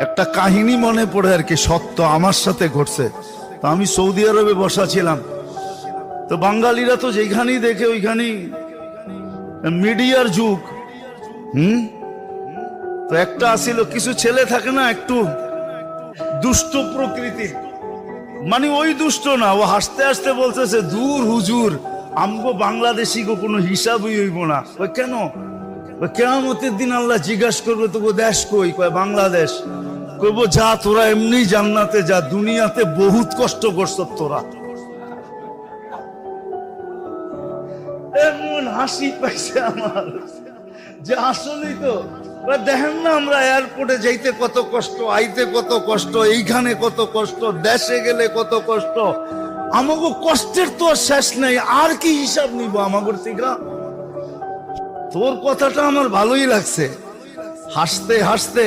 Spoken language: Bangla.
একটা কাহিনী মনে পড়ে আর কি, সত্য আমার সাথে ঘটছে। তো আমি সৌদি আরবে বসা ছিলাম, তো বাঙালিরা তো যেখানেই দেখে ওইখানেই মিডিয়ার যুগ। তো একটা আসিল, কিছু ছেলে থাকে না একটু দুষ্ট প্রকৃতির, মানে ওই দুষ্ট না, ও হাসতে হাসতে বলতেছে, দূর হুজুর, আমগো বাংলাদেশি গো কোনো হিসাবই হইব না। ওই কেন? ওই কিয়ামতের দিন আল্লাহ জিজ্ঞাসা করবে, তোকে দেশ কই? কয় বাংলাদেশ। কইব যা, তোরা এমনি জান্নাতে যা, দুনিয়াতে বহুত কষ্ট করছ তোরা। এমন হাসি পাইছে আমার যে আসলেই তো দেখেন না, আমরা এয়ারপোর্টে যাইতে কত কষ্ট, আইতে কত কষ্ট, এইখানে কত কষ্ট, দেশে গেলে কত কষ্ট। আমাকে কষ্টের তো আর শেষ নাই, আর কি হিসাব নিব আমাগর থেকে? তোর কথাটা আমার ভালোই লাগছে। হাসতে হাসতে